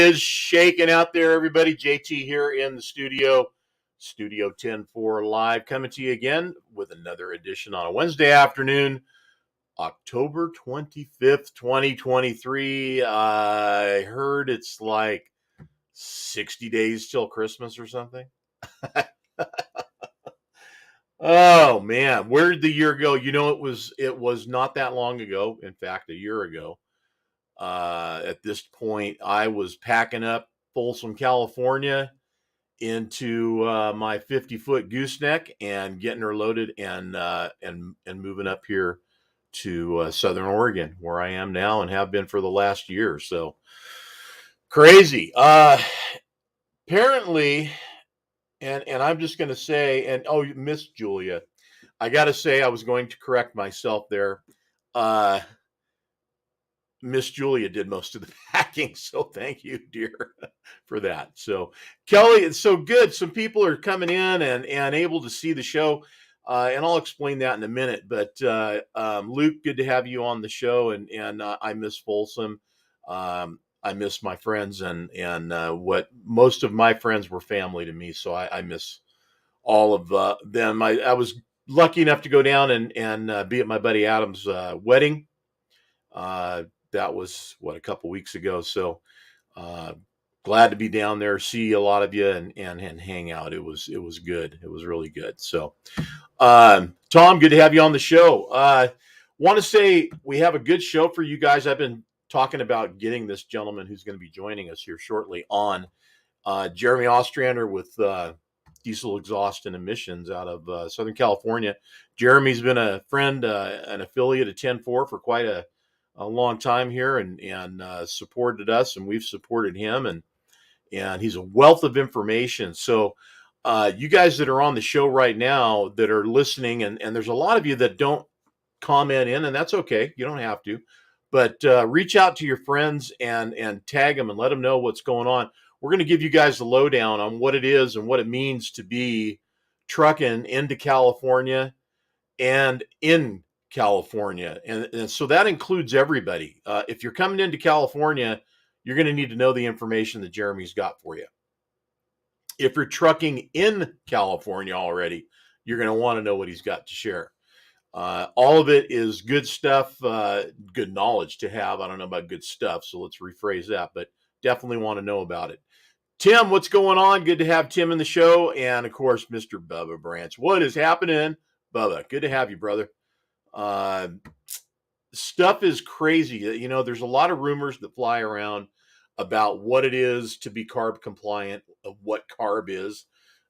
is shaking out there, everybody? JT here in the studio, Studio 10-4 live, coming to you again with another edition on a Wednesday afternoon, October 25th, 2023. I heard it's like 60 days till Christmas or something. Oh man, where did the year go? It was not that long ago. In fact, a year ago. At this point, I was packing up Folsom, California, into my 50-foot gooseneck and getting her loaded and moving up here to Southern Oregon, where I am now and have been for the last year. So crazy. Apparently, and I'm just going to say, and oh, Miss Julia, I got to say, I was going to correct myself there. Uh, Miss Julia did most of the packing, so thank you, dear, for that. So, Kelly, it's so good. Some people are coming in and able to see the show, and I'll explain that in a minute. But Luke, good to have you on the show, and I miss Folsom. I miss my friends, and what most of my friends were family to me, so I miss all of them. I was lucky enough to go down and be at my buddy Adam's wedding. That was a couple weeks ago. So glad to be down there, see a lot of you and hang out. It was good. It was really good. So Tom, good to have you on the show. Want to say we have a good show for you guys. I've been talking about getting this gentleman who's going to be joining us here shortly on, Jeramy Ostrander with diesel exhaust and emissions out of Southern California. Jeramy's been a friend, an affiliate of 10-4 for quite a long time here and supported us, and we've supported him, and he's a wealth of information. So you guys that are on the show right now that are listening, and there's a lot of you that don't comment in, and that's okay. You don't have to, but reach out to your friends and tag them and let them know what's going on. We're going to give you guys the lowdown on what it is and what it means to be trucking into California and in California. And so that includes everybody. If you're coming into California, you're going to need to know the information that Jeramy's got for you. If you're trucking in California already, you're going to want to know what he's got to share. All of it is good stuff, good knowledge to have. I don't know about good stuff, so let's rephrase that, but definitely want to know about it. Tim, what's going on? Good to have Tim in the show. And of course, Mr. Bubba Branch. What is happening? Bubba, good to have you, brother. Stuff is crazy. You know, there's a lot of rumors that fly around about what it is to be CARB compliant, of what CARB is.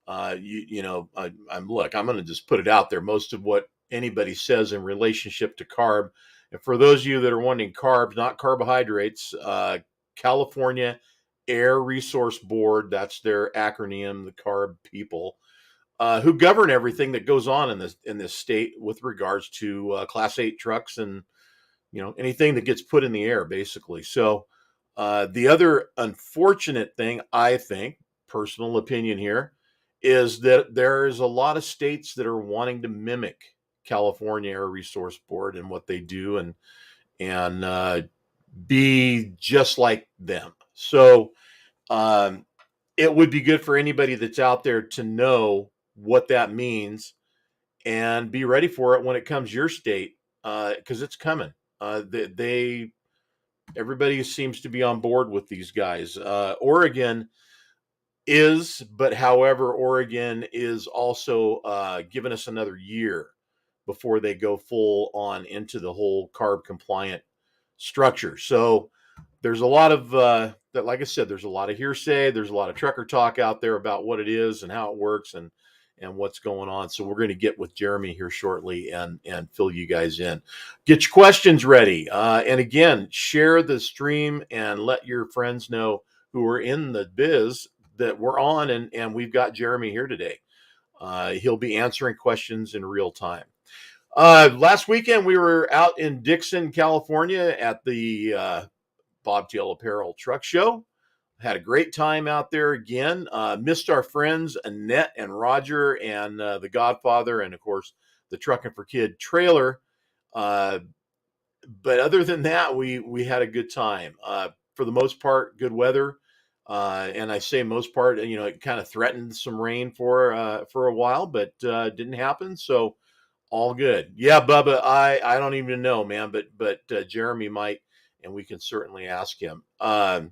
I'm going to just put it out there. Most of what anybody says in relationship to CARB, and for those of you that are wanting carbs, not carbohydrates, California Air Resource Board, that's their acronym, the CARB people, who govern everything that goes on in this state with regards to Class 8 trucks and anything that gets put in the air, basically. So the other unfortunate thing, I think, personal opinion here, is that there is a lot of states that are wanting to mimic California Air Resource Board and what they do and be just like them. So it would be good for anybody that's out there to know what that means and be ready for it when it comes your state, because it's coming. Everybody seems to be on board with these guys. Oregon is, but however, Oregon is also giving us another year before they go full on into the whole CARB compliant structure. So there's a lot of that, like I said, there's a lot of hearsay. There's a lot of trucker talk out there about what it is and how it works and what's going on. So we're going to get with Jeramy here shortly and fill you guys in. Get your questions ready. And again, share the stream and let your friends know who are in the biz that we're on. And we've got Jeramy here today. He'll be answering questions in real time. Last weekend, we were out in Dixon, California at the Bobtail Apparel Truck Show. Had a great time out there again. Missed our friends Annette and Roger and the Godfather and, of course, the Truckin' for Kid trailer. But other than that, we had a good time. For the most part, good weather. And I say most part, it kind of threatened some rain for a while, but didn't happen. So all good. Yeah, Bubba, I don't even know, man, but Jeremy might, and we can certainly ask him. A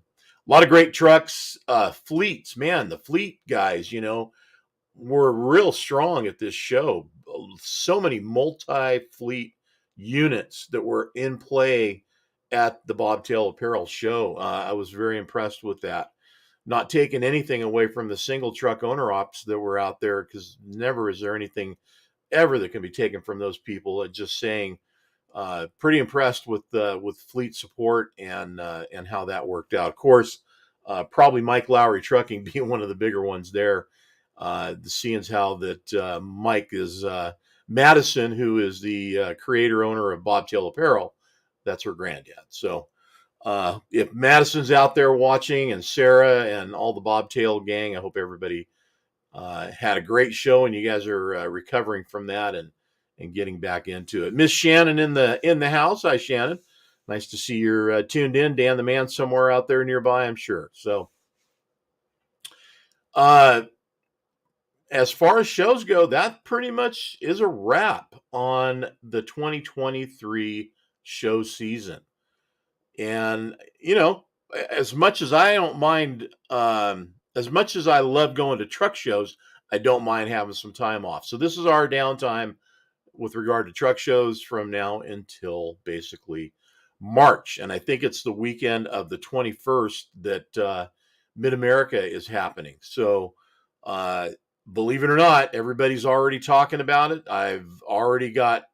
lot of great trucks, fleets, man. The fleet guys, were real strong at this show. So many multi-fleet units that were in play at the Bobtail Apparel show. I was very impressed with that. Not taking anything away from the single truck owner ops that were out there, because never is there anything ever that can be taken from those people. Just saying, pretty impressed with fleet support and how that worked out. Of course, probably Mike Lowry Trucking being one of the bigger ones there. Seeing as how that Mike is Madison, who is the creator owner of Bobtail Apparel, that's her granddad. So if Madison's out there watching, and Sarah and all the Bobtail gang, I hope everybody had a great show and you guys are recovering from that and getting back into it. Miss Shannon in the house. Hi, Shannon. Nice to see you're tuned in. Dan the man somewhere out there nearby, I'm sure. So, as far as shows go, that pretty much is a wrap on the 2023 show season. And as much as I don't mind, as much as I love going to truck shows, I don't mind having some time off. So this is our downtime with regard to truck shows from now until basically March. And I think it's the weekend of the 21st that Mid America is happening. So believe it or not, everybody's already talking about it. I've already got,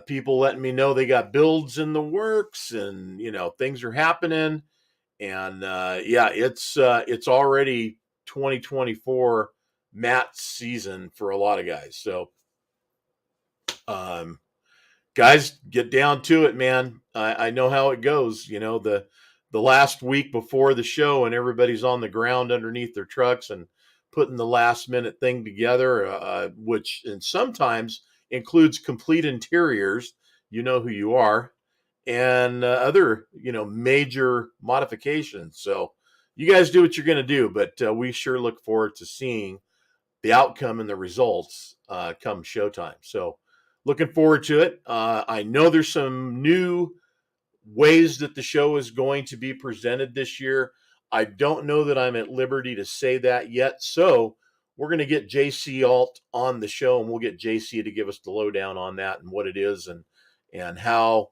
people letting me know they got builds in the works, and things are happening. And yeah, it's already 2024 mat season for a lot of guys. So guys, get down to it, man. I know how it goes. The last week before the show, and everybody's on the ground underneath their trucks and putting the last minute thing together, which and sometimes includes complete interiors. You know who you are, and other major modifications. So you guys do what you're going to do, but we sure look forward to seeing the outcome and the results come showtime. So looking forward to it. I know there's some new ways that the show is going to be presented this year. I don't know that I'm at liberty to say that yet. So we're going to get JC Alt on the show, and we'll get JC to give us the lowdown on that and what it is, and how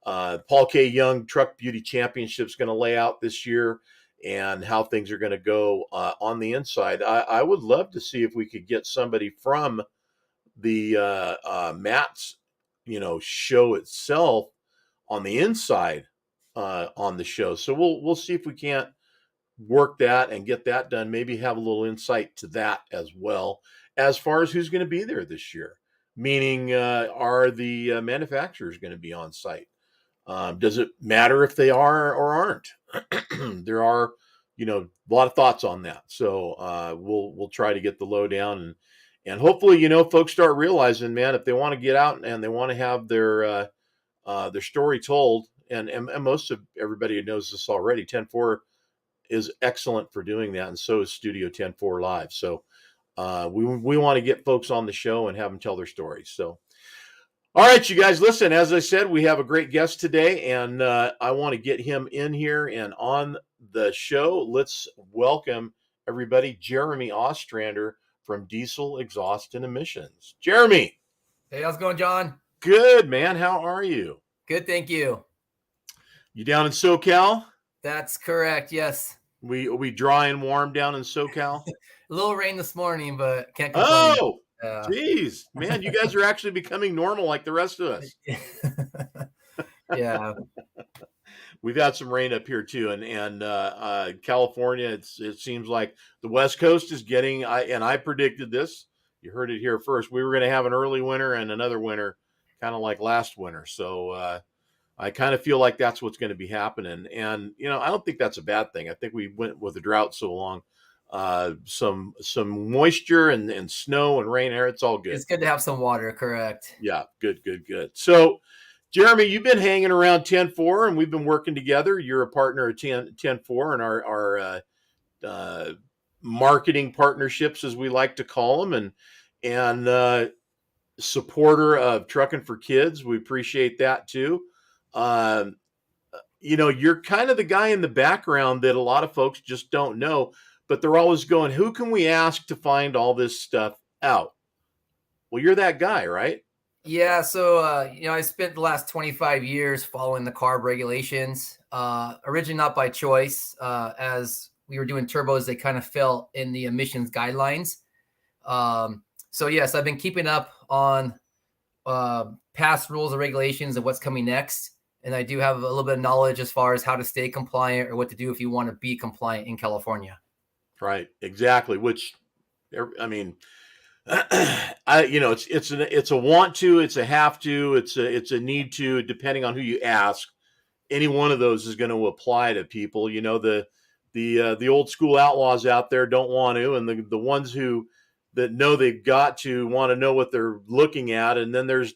Paul K. Young Truck Beauty Championship is going to lay out this year, and how things are going to go on the inside. I would love to see if we could get somebody from the Matt's, show itself on the inside on the show. So we'll see if we can't work that and get that done. Maybe have a little insight to that as well, as far as who's going to be there this year. Meaning, are the manufacturers going to be on site? Does it matter if they are or aren't? There are, a lot of thoughts on that. So we'll try to get the lowdown, and hopefully, folks start realizing, man, if they want to get out and they want to have their story told, and most of everybody knows this already. 10-4 is excellent for doing that, and so is Studio 10-4 Live. So we want to get folks on the show and have them tell their stories. So. All right, you guys, listen, as I said, we have a great guest today, and I want to get him in here and on the show. Let's welcome everybody, Jeramy Ostrander from Diesel Exhaust and Emissions. Jeramy. Hey, how's it going, John? Good, man. How are you? Good, thank you. You down in SoCal? That's correct, yes. We dry and warm down in SoCal? A little rain this morning, but can't complain. Oh! Jeez, man, you guys are actually becoming normal like the rest of us. Yeah. We've had some rain up here too, and California, it seems like the West Coast is getting, I predicted this. You heard it here first. We were going to have an early winter and another winter, kind of like last winter. So I kind of feel like that's what's going to be happening. And, I don't think that's a bad thing. I think we went with a drought so long. Some moisture and snow and rain air. It's all good. It's good to have some water, correct. Yeah, good. So Jeremy, you've been hanging around 10-4, and we've been working together. You're a partner at 10-4 and our uh, marketing partnerships, as we like to call them, and supporter of Trucking for Kids. We appreciate that too. Um, you're kind of the guy in the background that a lot of folks just don't know, but they're always going, who can we ask to find all this stuff out? Well, you're that guy, right? Yeah, so I spent the last 25 years following the CARB regulations. Originally not by choice, as we were doing turbos, they kind of fell in the emissions guidelines. So yes, I've been keeping up on past rules and regulations and what's coming next. And I do have a little bit of knowledge as far as how to stay compliant or what to do if you want to be compliant in California. Right, exactly. Which, I mean, it's a want to, it's a have to, it's a need to, depending on who you ask. Any one of those is going to apply to people. The old school outlaws out there don't want to, and the ones that know they've got to want to know what they're looking at. And then there's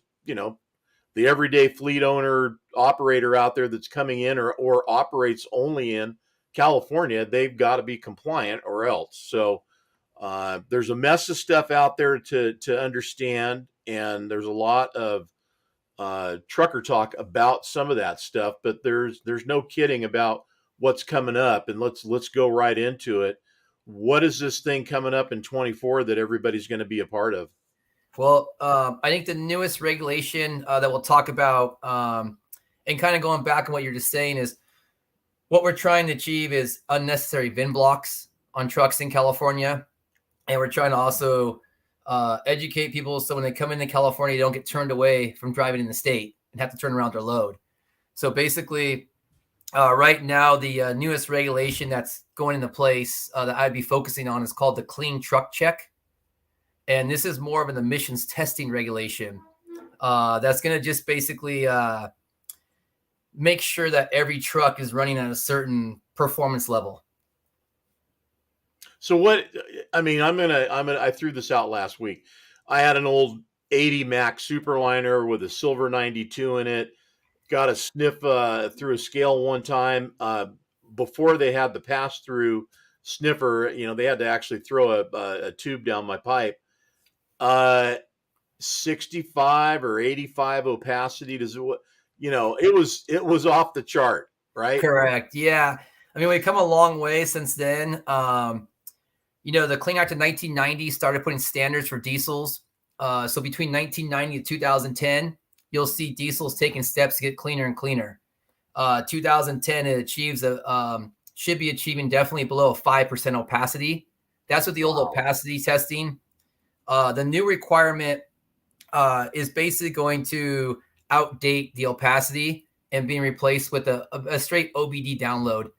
the everyday fleet owner operator out there that's coming in or operates only in California. They've got to be compliant or else. So there's a mess of stuff out there to understand, and there's a lot of trucker talk about some of that stuff. But there's no kidding about what's coming up, and let's go right into it. What is this thing coming up in 24 that everybody's going to be a part of? Well, I think the newest regulation that we'll talk about, and kind of going back on what you're just saying, is what we're trying to achieve is unnecessary VIN blocks on trucks in California. And we're trying to also educate people so when they come into California, they don't get turned away from driving in the state and have to turn around their load. So basically, right now, the newest regulation that's going into place that I'd be focusing on is called the Clean Truck Check. And this is more of an emissions testing regulation that's going to just basically make sure that every truck is running at a certain performance level. So I threw this out last week. I had an old 80 Mac Superliner with a silver 92 in it. Got a sniff through a scale one time. Before they had the pass-through sniffer, they had to actually throw a tube down my pipe. 65 or 85 opacity. It was off the chart, right? Correct. Yeah. I mean, we've come a long way since then. The Clean Act of 1990 started putting standards for diesels. So between 1990 and 2010, you'll see diesels taking steps to get cleaner and cleaner. 2010, it should be achieving definitely below 5% opacity. That's with the old opacity testing. The new requirement is basically going to outdate the opacity and being replaced with a straight OBD download.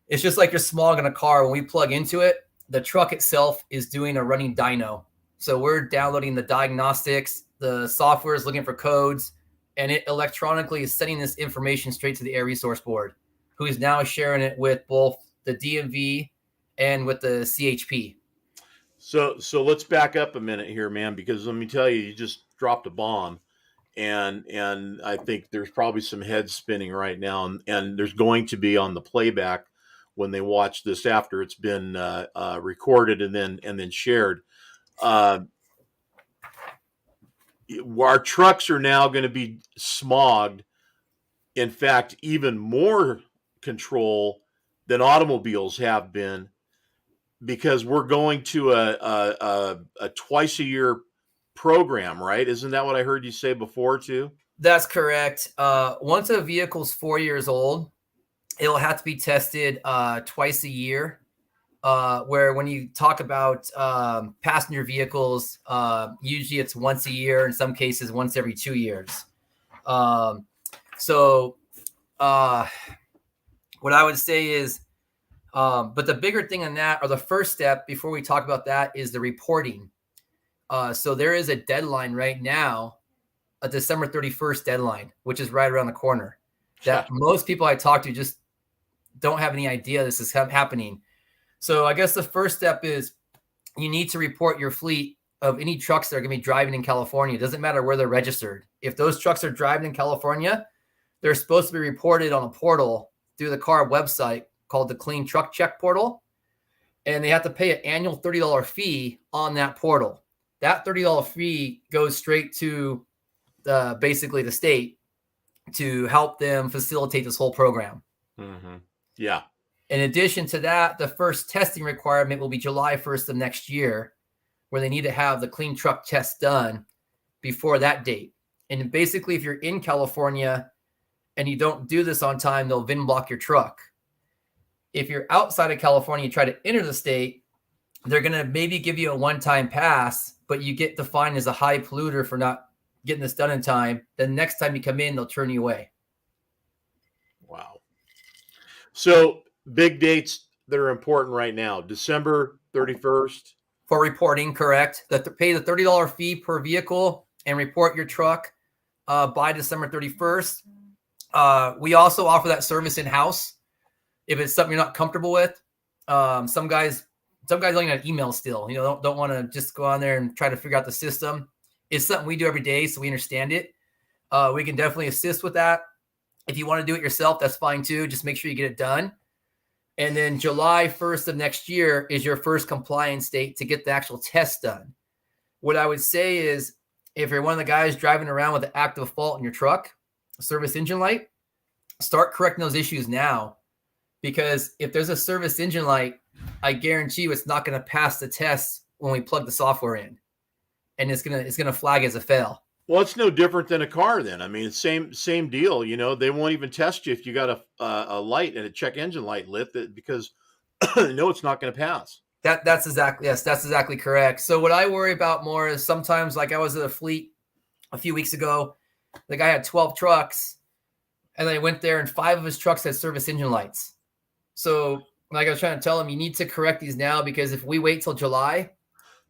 It's just like your smog in a car. When we plug into it, the truck itself is doing a running dyno. So we're downloading the diagnostics, the software is looking for codes, and it electronically is sending this information straight to the air resource board, who is now sharing it with both the DMV and with the CHP. So let's back up a minute here, man, because let me tell you just dropped a bomb, and I think there's probably some heads spinning right now, and there's going to be on the playback when they watch this after it's been recorded and then shared. Our trucks are now going to be smogged. In fact, even more control than automobiles have been, because we're going to a twice a year program, right? Isn't that what I heard you say before too? That's correct. Once a vehicle's 4 years old, it'll have to be tested twice a year. Where when you talk about passenger vehicles, usually it's once a year, in some cases once every 2 years. What I would say is, but the bigger thing on that, or the first step before we talk about that, is the reporting. So there is a deadline right now, a December 31st deadline, which is right around the corner, that most people I talk to just don't have any idea this is happening. So I guess the first step is you need to report your fleet of any trucks that are going to be driving in California. It doesn't matter where they're registered. if those trucks are driving in California, they're supposed to be reported on a portal through the CARB website called the Clean Truck Check Portal. And they have to pay an annual $30 fee on that portal. That $30 fee goes straight to basically the state to help them facilitate this whole program. Mm-hmm. Yeah. In addition to that, the first testing requirement will be July 1st of next year, where they need to have the clean truck test done before that date. And basically, if you're in California and you don't do this on time, they'll VIN block your truck. If you're outside of California, you try to enter the state, they're going to maybe give you a one-time pass, but you get defined as a high polluter for not getting this done in time. Then next time you come in, they'll turn you away. Wow. So big dates that are important right now, December 31st. For reporting, correct. Pay the $30 fee per vehicle and report your truck by December 31st. We also offer that service in-house if it's something you're not comfortable with. Some guys don't even have email still. Don't want to just go on there and try to figure out the system. It's something we do every day, so we understand it. We can definitely assist with that. If you want to do it yourself, that's fine too. Just make sure you get it done. And then July 1st of next year is your first compliance date to get the actual test done. What I would say is if you're one of the guys driving around with an active fault in your truck, a service engine light, start correcting those issues now. Because if there's a service engine light, I guarantee you it's not going to pass the test when we plug the software in. And it's gonna flag as a fail. Well, it's no different than a car then. I mean, same deal. They won't even test you if you got a light and a check engine light lit because no, it's not going to pass. That's exactly correct. So what I worry about more is sometimes, like I was at a fleet a few weeks ago, the guy had 12 trucks and I went there and 5 of his trucks had service engine lights. So like I was trying to tell him, you need to correct these now, because if we wait till July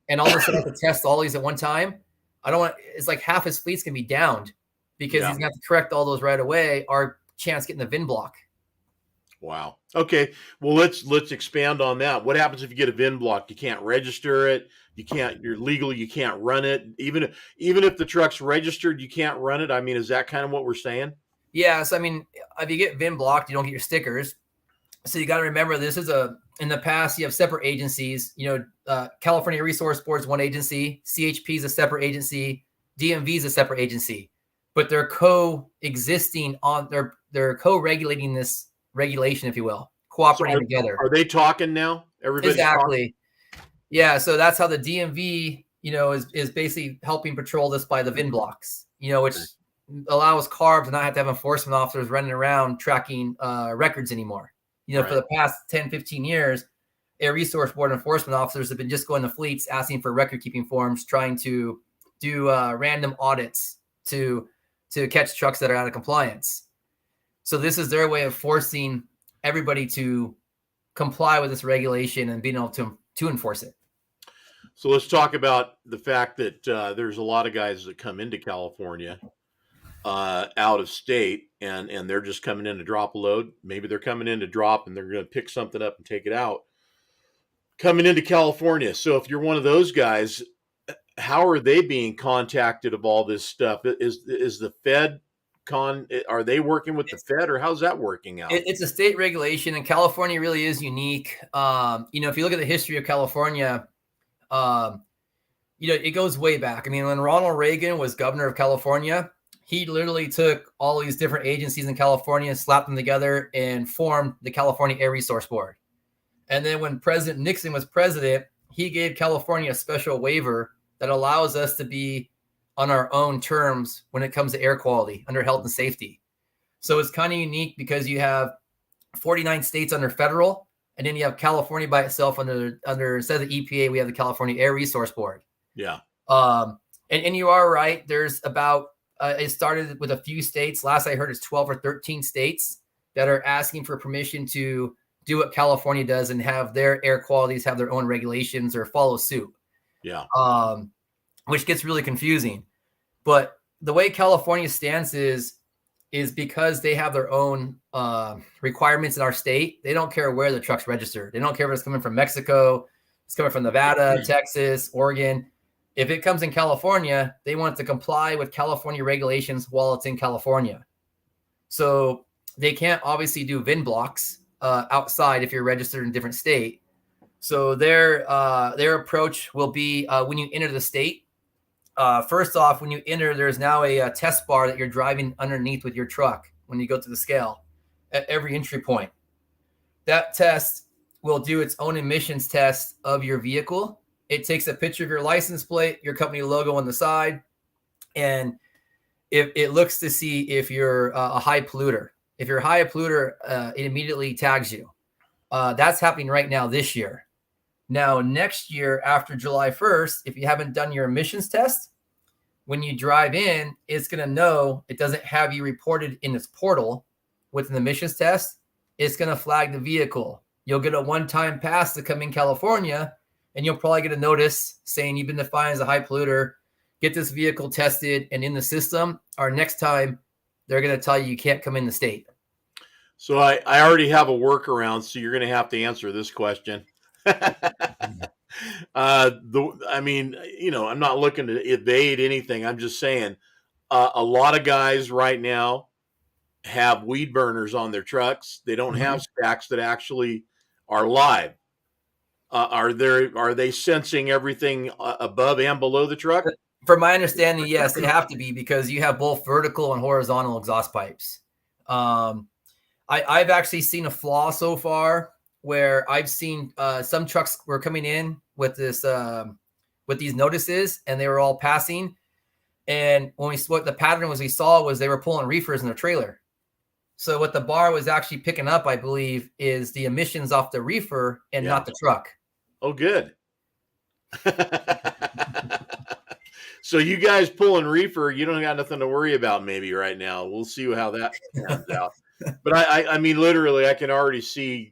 and all of a sudden have to test all these at one time, it's like half his fleet's going to be downed because he's going to have to correct all those right away. Our chance getting the VIN block. Wow. Okay. Well, let's expand on that. What happens if you get a VIN block? You can't register it. You're legal. You can't run it. Even if the truck's registered, you can't run it. I mean, is that kind of what we're saying? Yeah. So, I mean, if you get VIN blocked, you don't get your stickers. So you got to remember, in the past, you have separate agencies. California Resource Board is one agency. CHP is a separate agency. DMV is a separate agency. But they're coexisting they're co-regulating this regulation, if you will, cooperating together. Are they talking now? Everybody's exactly. Talking? Yeah. So that's how the DMV, is basically helping patrol this by the VIN blocks, which allows CARB to not have to have enforcement officers running around tracking records anymore. Right. For the past 10, 15 years, Air Resource Board enforcement officers have been just going to fleets asking for record keeping forms, trying to do random audits to catch trucks that are out of compliance. So this is their way of forcing everybody to comply with this regulation and being able to enforce it. So let's talk about the fact that there's a lot of guys that come into California out of state, and they're just coming in to drop a load. Maybe they're coming in to drop and they're going to pick something up and take it out. Coming into California. So if you're one of those guys, how are they being contacted of all this stuff? Is the Fed are they working with the Fed, or how's that working out? It's a state regulation, and California really is unique. If you look at the history of California, it goes way back. I mean, when Ronald Reagan was governor of California, he literally took all these different agencies in California, slapped them together, and formed the California Air Resource Board. And then when President Nixon was president, he gave California a special waiver that allows us to be on our own terms when it comes to air quality under health and safety. So it's kind of unique because you have 49 states under federal, and then you have California by itself under instead of the EPA, we have the California Air Resource Board. Yeah. And you are right. There's about it started with a few states. Last I heard is 12 or 13 states that are asking for permission to do what California does and have their air qualities have their own regulations or follow suit. Yeah. Which gets really confusing. But the way California stands is because they have their own requirements in our state. They don't care where the truck's registered. They don't care if it's coming from Mexico, it's coming from Nevada, Texas, Oregon. If it comes in California, they want it to comply with California regulations while it's in California. So they can't obviously do VIN blocks outside if you're registered in a different state. So their approach will be when you enter the state. First off, when you enter, there's now a test bar that you're driving underneath with your truck when you go to the scale at every entry point. That test will do its own emissions test of your vehicle. It takes a picture of your license plate, your company logo on the side, and if it looks to see if you're a high polluter. If you're a high polluter, it immediately tags you. That's happening right now this year. Now, next year, after July 1st, if you haven't done your emissions test, when you drive in, it's going to know it doesn't have you reported in its portal with an emissions test. It's going to flag the vehicle. You'll get a one-time pass to come in California, and you'll probably get a notice saying you've been defined as a high polluter. Get this vehicle tested and in the system. Or next time, they're going to tell you can't come in the state. So I already have a workaround, so you're going to have to answer this question. I mean, I'm not looking to evade anything. I'm just saying a lot of guys right now have weed burners on their trucks. They don't have stacks that actually are live. Are they sensing everything above and below the truck? From my understanding, yes, they have to be, because you have both vertical and horizontal exhaust pipes. I've actually seen a flaw so far where I've seen some trucks were coming in with this with these notices, and they were all passing. And what the pattern was, we saw was they were pulling reefers in their trailer. So what the bar was actually picking up, I believe, is the emissions off the reefer and not the truck. Oh, good. So you guys pulling reefer, you don't got nothing to worry about maybe right now. We'll see how that turns out. But I mean, literally, I can already see,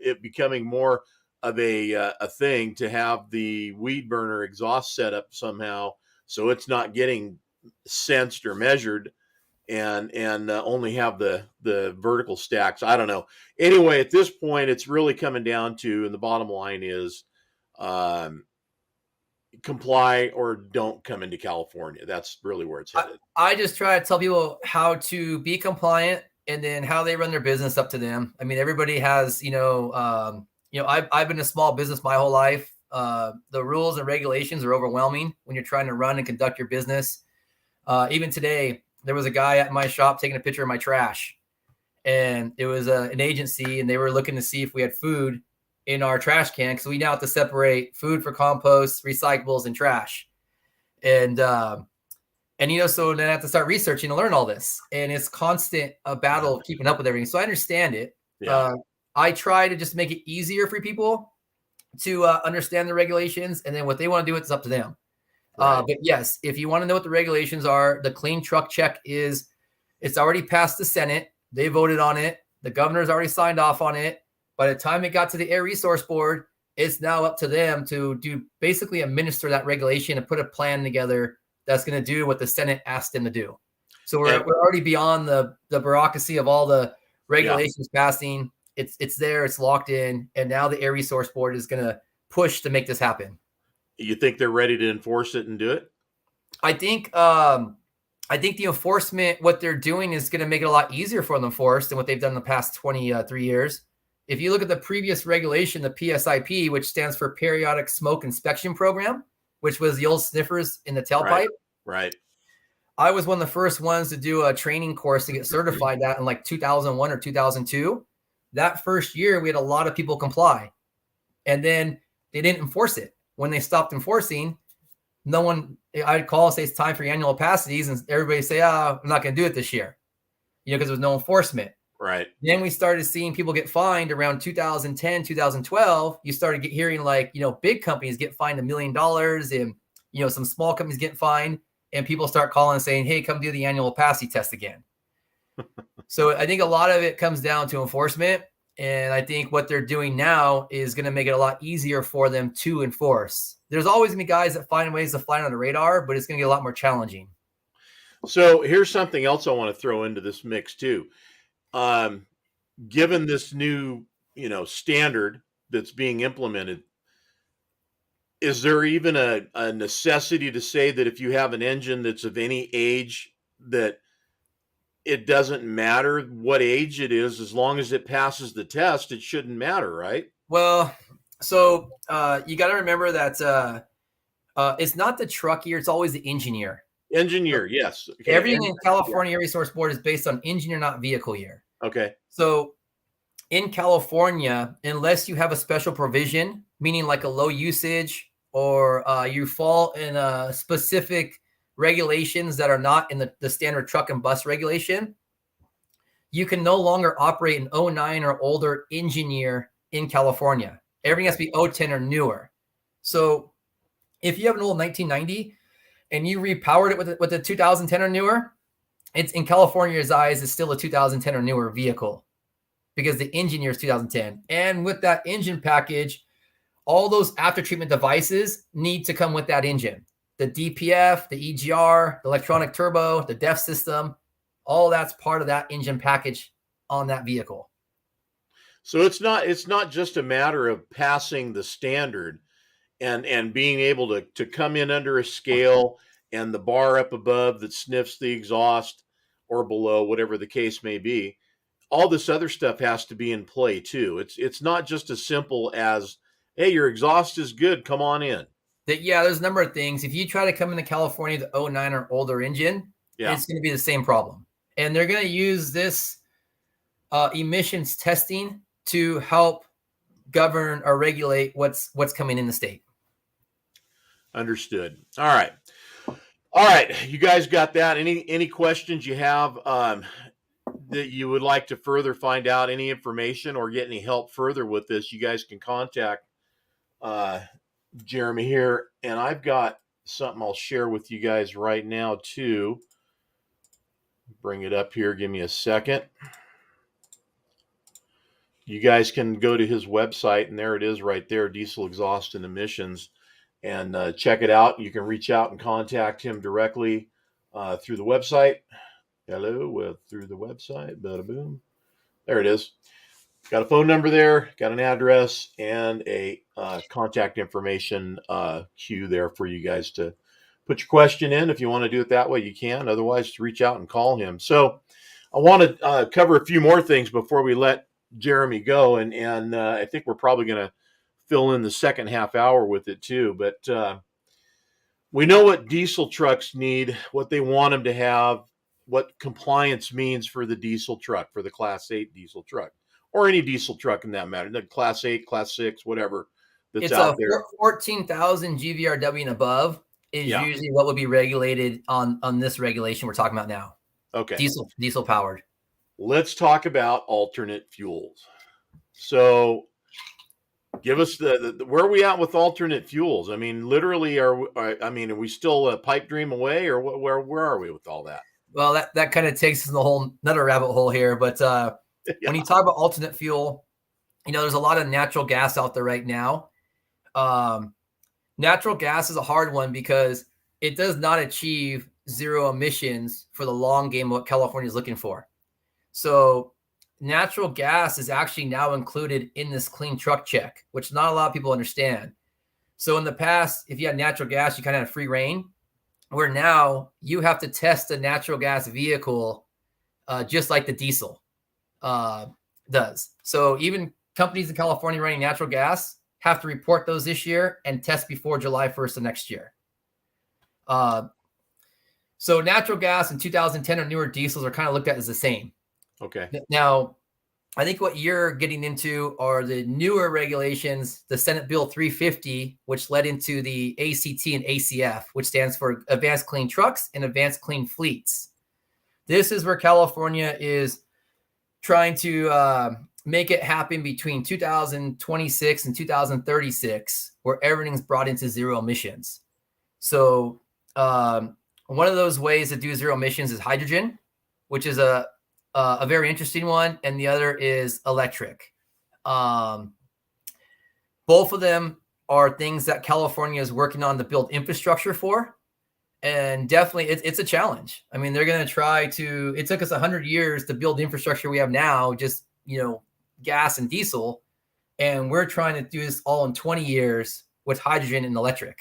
it becoming more of a thing to have the weed burner exhaust set up somehow, so it's not getting sensed or measured, and only have the vertical stacks. I don't know. Anyway, at this point, it's really coming down to, and the bottom line is, comply or don't come into California. That's really where it's headed. I just try to tell people how to be compliant, and then how they run their business up to them. I mean, everybody has, I've been a small business my whole life. The rules and regulations are overwhelming when you're trying to run and conduct your business. Even today, there was a guy at my shop taking a picture of my trash, and it was an agency, and they were looking to see if we had food in our trash can, because we now have to separate food for compost, recyclables, and trash. And so then I have to start researching to learn all this, and it's constant a battle of keeping up with everything. So I understand it. Yeah. I try to just make it easier for people to understand the regulations, and then what they want to do, it's up to them. Right. But yes, if you want to know what the regulations are, the clean truck check it's already passed the Senate. They voted on it. The governor's already signed off on it. By the time it got to the Air Resource Board, it's now up to them to basically administer that regulation and put a plan together that's going to do what the Senate asked them to do. So we're already beyond the bureaucracy of all the regulations passing. It's there, it's locked in, and now the Air Resource Board is going to push to make this happen. You think they're ready to enforce it and do it? I think the enforcement, what they're doing, is going to make it a lot easier for them to enforce than what they've done in the past 23 years. If you look at the previous regulation, the PSIP, which stands for Periodic Smoke Inspection Program, which was the old sniffers in the tailpipe. Right. I was one of the first ones to do a training course to get certified that in like 2001 or 2002. That first year, we had a lot of people comply. And then they didn't enforce it. When they stopped enforcing, I'd call and say it's time for your annual opacities, and everybody say, I'm not going to do it this year, because there was no enforcement. Right. Then we started seeing people get fined around 2010, 2012. You started hearing big companies get fined $1 million, and, some small companies get fined, and people start calling and saying, hey, come do the annual opacity test again. So I think a lot of it comes down to enforcement. And I think what they're doing now is going to make it a lot easier for them to enforce. There's always going to be guys that find ways to fly on the radar, but it's going to get a lot more challenging. So here's something else I want to throw into this mix too. Given this new, standard that's being implemented, is there even a necessity to say that if you have an engine that's of any age, that it doesn't matter what age it is, as long as it passes the test, it shouldn't matter, right? Well, so you got to remember that it's not the truck year; it's always the engine year. Engine So year, yes. Okay. everything in Yeah. California Air Resource Board is based on engine year, not vehicle year. Okay. So in California, unless you have a special provision, meaning like a low usage, or you fall in specific regulations that are not in the standard truck and bus regulation, you can no longer operate an 09 or older engine year in California. Everything has to be 010 or newer. So if you have an old 1990 and you repowered it with a 2010 or newer, it's in California's eyes, it's still a 2010 or newer vehicle because the engine year is 2010. And with that engine package, all those after treatment devices need to come with that engine. The DPF, the EGR, the electronic turbo, the DEF system, all that's part of that engine package on that vehicle. So it's not just a matter of passing the standard and being able to come in under a scale and the bar up above that sniffs the exhaust or below, whatever the case may be. All this other stuff has to be in play too. It's not just as simple as, hey, your exhaust is good, come on in. Yeah, there's a number of things. If you try to come into California with the 09 or older engine, it's going to be the same problem. And they're going to use this emissions testing to help govern or regulate what's coming in the state. Understood. All right. You guys got that? Any questions you have that you would like to further find out any information or get any help further with this? You guys can contact Jeramy here, and I've got something I'll share with you guys right now too. Bring it up here. Give me a second. You guys can go to his website, and there it is right there, Diesel Exhaust and Emissions, and check it out. You can reach out and contact him directly through the website. Through the website. Bada boom. There it is. Got a phone number there, got an address, and a contact information queue there for you guys to put your question in. If you want to do it that way, you can. Otherwise, just reach out and call him. So I want to cover a few more things before we let Jeramy go, and I think we're probably going to fill in the second half hour with it too. But we know what diesel trucks need, what they want them to have, what compliance means for the diesel truck, for the Class 8 diesel truck, or any diesel truck in that matter, the Class 8, Class 6, whatever that's out there. 14,000 GVRW and above is usually what would be regulated on this regulation we're talking about now. Okay. Diesel powered. Let's talk about alternate fuels. So give us the where are we at with alternate fuels? I mean, literally, are we still a pipe dream away, or where are we with all that? Well, that kind of takes us in the whole another rabbit hole here. But when you talk about alternate fuel, there's a lot of natural gas out there right now. Natural gas is a hard one because it does not achieve zero emissions for the long game, what California is looking for. So natural gas is actually now included in this clean truck check, which not a lot of people understand. So in the past, if you had natural gas, you kind of had free reign, where now you have to test a natural gas vehicle just like the diesel does. So even companies in California running natural gas have to report those this year and test before July 1st of next year. So natural gas in 2010 or newer diesels are kind of looked at as the same. Okay. Now, I think what you're getting into are the newer regulations, the Senate Bill 350, which led into the ACT and ACF, which stands for Advanced Clean Trucks and Advanced Clean Fleets. This is where California is trying to make it happen between 2026 and 2036, where everything's brought into zero emissions. So one of those ways to do zero emissions is hydrogen, which is a very interesting one, and the other is electric. Both of them are things that California is working on to build infrastructure for, and definitely it's a challenge. I mean, they're going to try to. It took us 100 years to build the infrastructure we have now, just gas and diesel, and we're trying to do this all in 20 years with hydrogen and electric.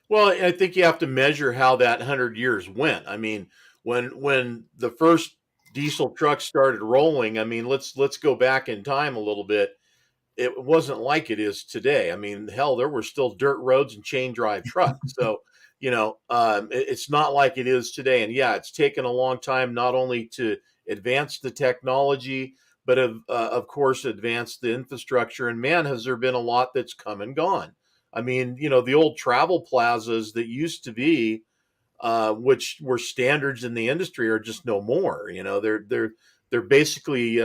Well, I think you have to measure how that 100 years went. I mean, when the first diesel trucks started rolling, I mean, let's go back in time a little bit. It wasn't like it is today. I mean, hell, there were still dirt roads and chain drive trucks. So, it's not like it is today. And yeah, it's taken a long time not only to advance the technology, but of course, advance the infrastructure. And man, has there been a lot that's come and gone. I mean, the old travel plazas that used to be, which were standards in the industry, are just no more. They're basically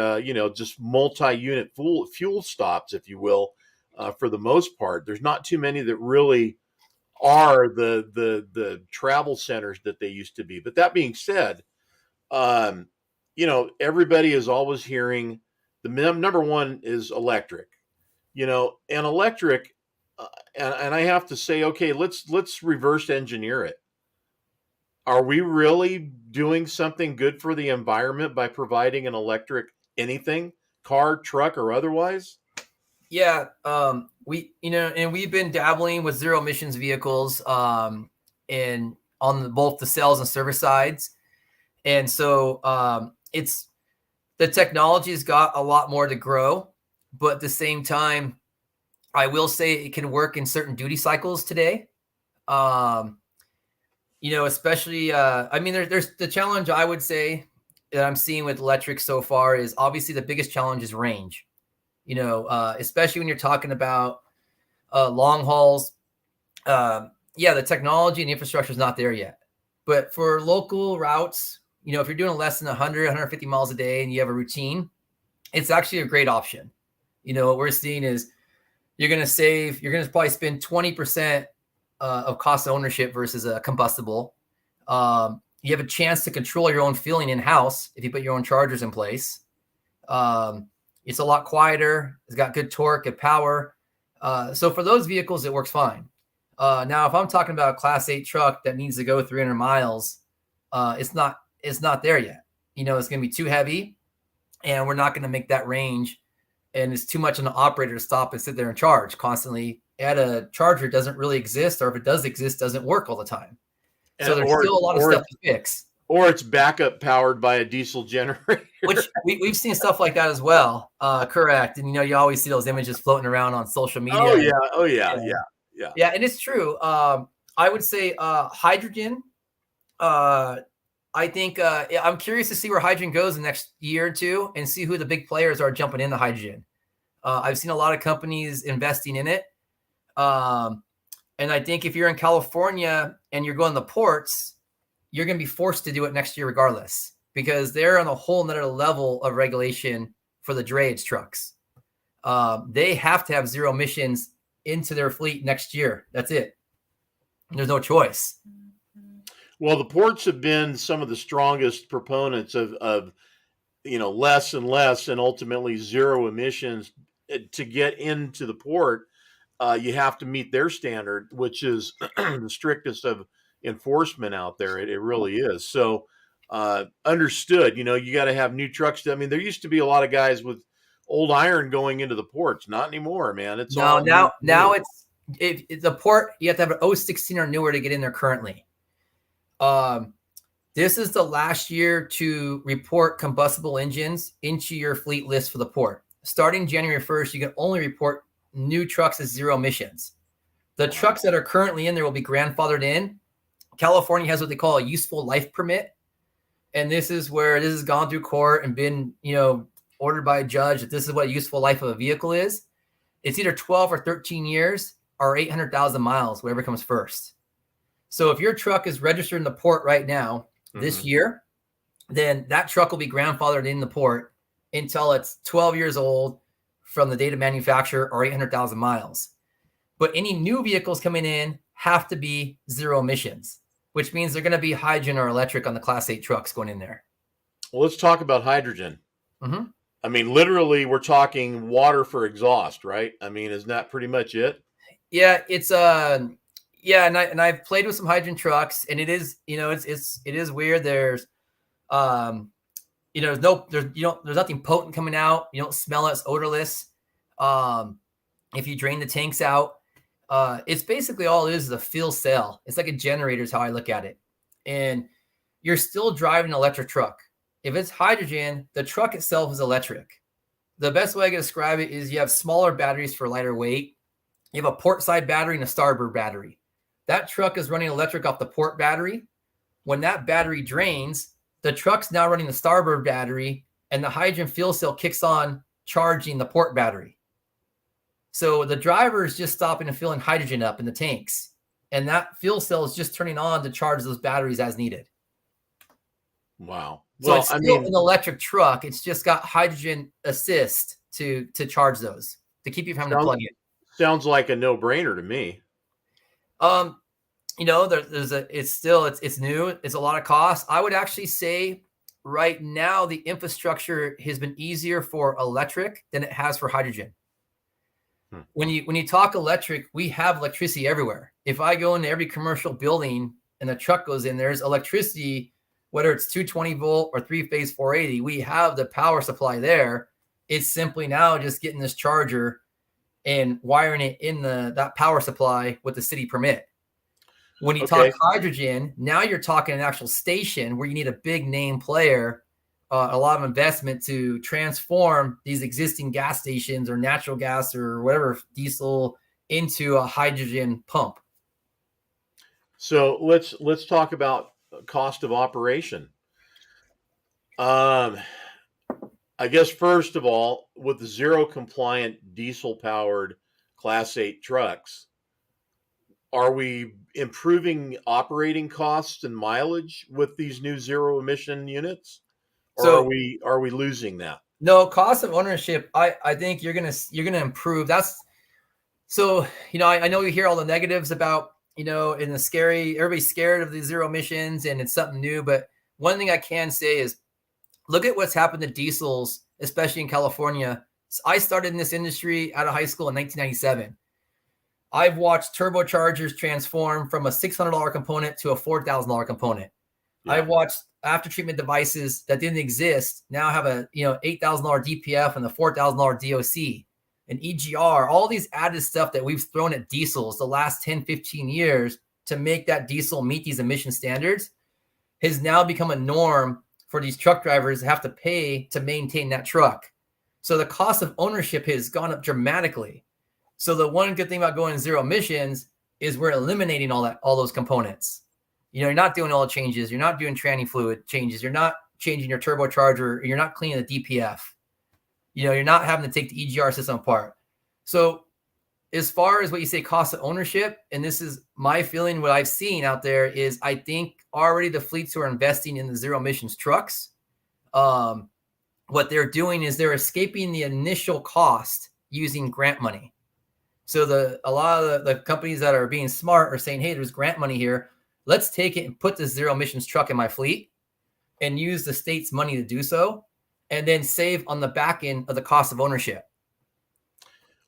just multi-unit fuel stops, if you will, for the most part. There's not too many that really are the travel centers that they used to be. But that being said, everybody is always hearing the number one is electric. And electric, and I have to say, okay, let's reverse engineer it. Are we really doing something good for the environment by providing an electric anything, car, truck, or otherwise? Yeah, and we've been dabbling with zero emissions vehicles, and on both the sales and service sides, and so it's the technology's got a lot more to grow, but at the same time, I will say it can work in certain duty cycles today. Especially, I mean, there's the challenge I would say that I'm seeing with electric so far is obviously the biggest challenge is range. Especially when you're talking about long hauls. The technology and the infrastructure is not there yet. But for local routes, if you're doing less than 100, 150 miles a day and you have a routine, it's actually a great option. What we're seeing is you're going to probably spend 20% of cost of ownership versus a combustible. You have a chance to control your own fueling in-house if you put your own chargers in place. It's a lot quieter. It's got good torque and power. So for those vehicles, it works fine. Now, if I'm talking about a Class 8 truck that needs to go 300 miles, it's not there yet. It's going to be too heavy, and we're not going to make that range. And it's too much on the operator to stop and sit there and charge constantly at a charger doesn't really exist, or if it does exist, doesn't work all the time. So there's still a lot of stuff to fix. Or it's backup powered by a diesel generator. Which we've seen stuff like that as well. Correct. And, you always see those images floating around on social media. Oh, yeah. Yeah, and it's true. I would say hydrogen. I think I'm curious to see where hydrogen goes in the next year or two and see who the big players are jumping into hydrogen. I've seen a lot of companies investing in it. And I think if you're in California and you're going to the ports, you're going to be forced to do it next year regardless, because they're on a whole nother level of regulation for the drayage trucks. They have to have zero emissions into their fleet next year. That's it. There's no choice. Well, the ports have been some of the strongest proponents of less and less and ultimately zero emissions. To get into the port, you have to meet their standard, which is the strictest of enforcement out there. It really is. So understood, you got to have new trucks. I mean, there used to be a lot of guys with old iron going into the ports. Not anymore, man. It's now it's if the port, you have to have an 016 or newer to get in there currently. This is the last year to report combustible engines into your fleet list for the port. Starting January 1st, you can only report new trucks as zero emissions. The trucks that are currently in there will be grandfathered in. California has what they call a useful life permit. And this is where this has gone through court and been, ordered by a judge that this is what a useful life of a vehicle is. It's either 12 or 13 years or 800,000 miles, whatever comes first. So if your truck is registered in the port right now, this year, then that truck will be grandfathered in the port until it's 12 years old from the date of manufacture or 800,000 miles. But any new vehicles coming in have to be zero emissions, which means they're going to be hydrogen or electric on the Class 8 trucks going in there. Well, let's talk about hydrogen. I mean, literally, we're talking water for exhaust, right? I mean, isn't that pretty much it? Yeah, it's and I've played with some hydrogen trucks, and it is, it is weird. There's there's nothing potent coming out. You don't smell it. It's odorless. If you drain the tanks out, It's basically all it is a fuel cell. It's like a generator is how I look at it. And you're still driving an electric truck. If it's hydrogen, the truck itself is electric. The best way I can describe it is you have smaller batteries for lighter weight. You have a port side battery and a starboard battery. That truck is running electric off the port battery. When that battery drains, the truck's now running the starboard battery, and the hydrogen fuel cell kicks on, charging the port battery. So the driver is just stopping and filling hydrogen up in the tanks, and that fuel cell is just turning on to charge those batteries as needed. Wow. So Well, it's I still mean, an electric truck. It's just got hydrogen assist to charge those, to keep you from having to plug in. sounds like a no-brainer to me. It's new. It's a lot of cost. I would actually say right now the infrastructure has been easier for electric than it has for hydrogen. When you talk electric, we have electricity everywhere. If I go into every commercial building and a truck goes in, there's electricity, whether it's 220 volt or 3-phase 480, we have the power supply there. It's simply now just getting this charger and wiring it in that power supply with the city permit. When you talk hydrogen, now you're talking an actual station where you need a big name player, a lot of investment to transform these existing gas stations or natural gas or whatever diesel into a hydrogen pump. So let's talk about cost of operation. I guess first of all, with the zero compliant diesel powered Class 8 trucks, are we improving operating costs and mileage with these new zero emission units, or So are we losing that? no, cost of ownership, I think you're gonna improve. That's so, I know you hear all the negatives about, in the scary, everybody's scared of the zero emissions and it's something new. But one thing I can say is look at what's happened to diesels, especially in California. I started in this industry out of high school in 1997. I've watched turbochargers transform from a $600 component to a $4,000 component. Yeah. I've watched after treatment devices that didn't exist now have a $8,000 DPF and the $4,000 DOC, an EGR, all these added stuff that we've thrown at diesels the last 10, 15 years to make that diesel meet these emission standards has now become a norm for these truck drivers to have to pay to maintain that truck. So the cost of ownership has gone up dramatically. So the one good thing about going zero emissions is we're eliminating all those components. You're not doing oil changes. You're not doing tranny fluid changes. You're not changing your turbocharger. You're not cleaning the DPF. You're not having to take the EGR system apart. So as far as what you say, cost of ownership, and this is my feeling, what I've seen out there is I think already the fleets who are investing in the zero emissions trucks, what they're doing is they're escaping the initial cost using grant money. So a lot of the companies that are being smart are saying, hey, there's grant money here. Let's take it and put this zero emissions truck in my fleet and use the state's money to do so, and then save on the back end of the cost of ownership.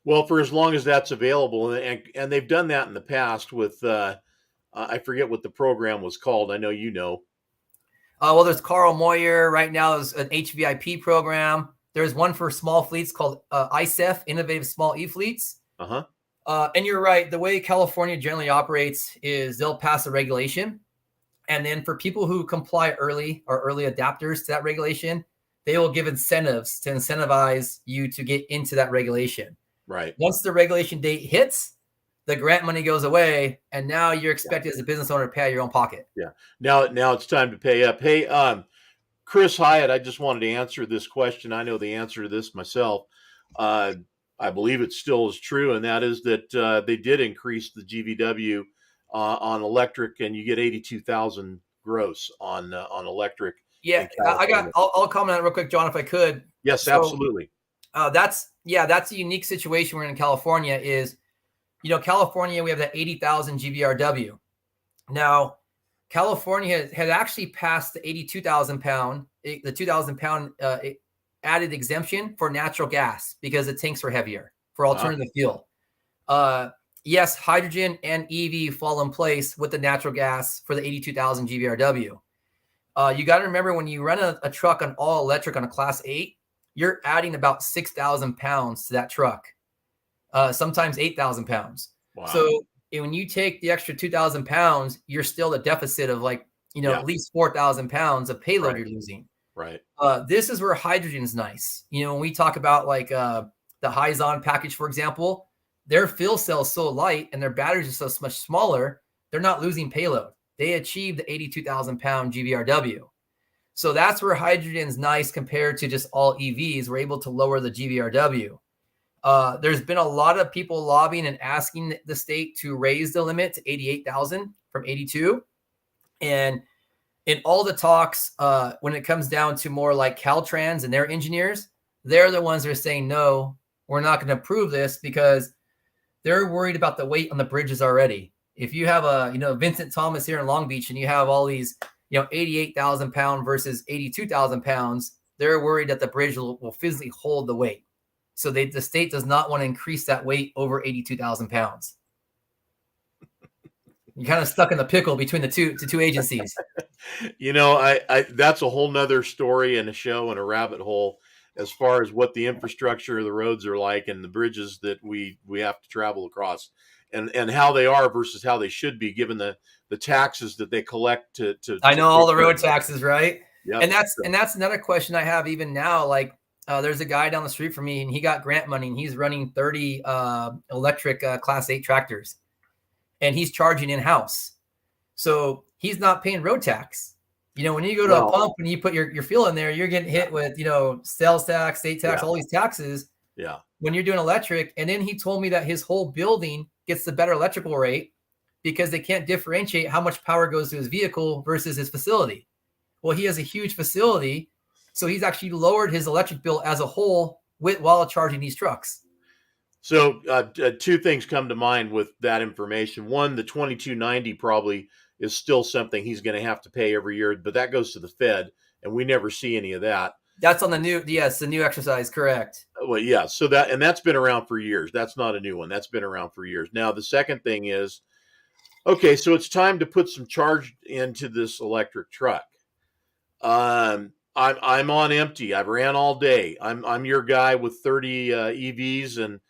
Well, for as long as that's available, and they've done that in the past with, I forget what the program was called. I know you know. Well, there's Carl Moyer right now. There's an HVIP program. There's one for small fleets called ISEF, Innovative Small E-Fleets. And you're right. The way California generally operates is they'll pass a regulation. And then for people who comply early or early adapters to that regulation, they will give incentives to incentivize you to get into that regulation. Right. Once the regulation date hits, the grant money goes away, and now you're expected as a business owner to pay out of your own pocket. Yeah. Now it's time to pay up. Hey, Chris Hyatt, I just wanted to answer this question. I know the answer to this myself. I believe it still is true, and that is that they did increase the GVW on electric, and you get 82,000 gross on electric. Yeah, I'll comment on it real quick, John, if I could. Yes, so, absolutely. That's a unique situation we're in California. Is California, we have that 80,000 GVRW. Now, California had actually passed the 82,000 pound, the 2,000 pound added exemption for natural gas because the tanks were heavier for alternative fuel. Yes, hydrogen and EV fall in place with the natural gas for the 82,000 GVRW. You got to remember when you run a truck on all electric on a Class 8, you're adding about 6,000 pounds to that truck, sometimes 8,000 pounds. Wow. So when you take the extra 2,000 pounds, you're still a deficit of like, Yeah. at least 4,000 pounds of payload Right. you're losing. Right. This is where hydrogen's nice. When we talk about like the Hyzon package, for example, their fuel cell is so light and their batteries are so much smaller, they're not losing payload. They achieved the 82,000 pound GVRW. So that's where hydrogen's nice compared to just all EVs. We're able to lower the GVRW. There's been a lot of people lobbying and asking the state to raise the limit to 88,000 from 82. And in all the talks, when it comes down to more like Caltrans and their engineers, they're the ones that are saying, no, we're not going to approve this because they're worried about the weight on the bridges already. If you have Vincent Thomas here in Long Beach and you have all these, 88,000 pound versus 82,000 pounds, they're worried that the bridge will physically hold the weight. So the state does not want to increase that weight over 82,000 pounds. You're kind of stuck in the pickle between the two agencies. I that's a whole nother story and a show and a rabbit hole as far as what the infrastructure of the roads are like and the bridges that we have to travel across and how they are versus how they should be given the taxes that they collect to I know all the road taxes, right? Yeah. And that's another question I have even now. Like there's a guy down the street from me and he got grant money and he's running 30 electric Class 8 tractors and he's charging in-house. So he's not paying road tax. When you go to a pump and you put your fuel in there, you're getting hit with, sales tax, state tax, all these taxes. Yeah. When you're doing electric. And then he told me that his whole building gets the better electrical rate because they can't differentiate how much power goes to his vehicle versus his facility. Well, he has a huge facility. So he's actually lowered his electric bill as a whole while charging these trucks. So two things come to mind with that information. One, the 2290 probably is still something he's going to have to pay every year, but that goes to the Fed, and we never see any of that. That's on the new exercise, correct? Well, yeah. So that's been around for years. That's not a new one. That's been around for years. Now, the second thing is, okay, so it's time to put some charge into this electric truck. I'm on empty. I've ran all day. I'm your guy with 30 EVs and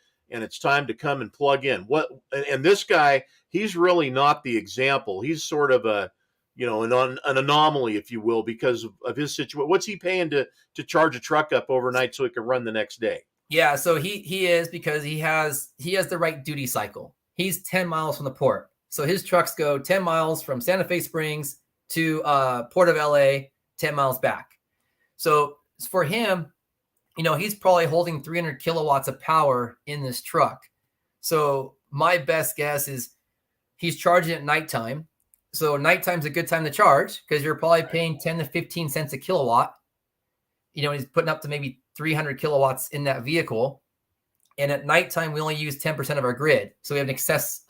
it's time to come and plug in. And this guy, he's really not the example. He's sort of an anomaly, if you will, because of his situation. What's he paying to charge a truck up overnight so it can run the next day? Yeah, so he is because he has the right duty cycle. He's 10 miles from the port. So his trucks go 10 miles from Santa Fe Springs to Port of LA, 10 miles back. So for him, he's probably holding 300 kilowatts of power in this truck. So my best guess is he's charging at nighttime. So nighttime's a good time to charge because you're probably paying 10 to 15 cents a kilowatt. He's putting up to maybe 300 kilowatts in that vehicle. And at nighttime, we only use 10% of our grid. So we have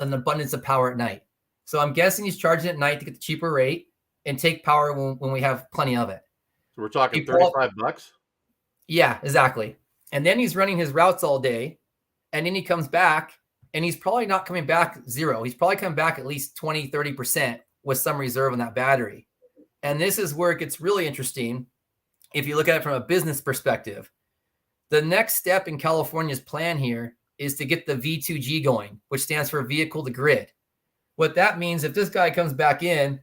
an abundance of power at night. So I'm guessing he's charging at night to get the cheaper rate and take power when we have plenty of it. So we're talking $35? Yeah, exactly. And then he's running his routes all day. And then he comes back and he's probably not coming back zero. He's probably coming back at least 20, 30% with some reserve on that battery. And this is where it gets really interesting. If you look at it from a business perspective, the next step in California's plan here is to get the V2G going, which stands for vehicle to grid. What that means, if this guy comes back in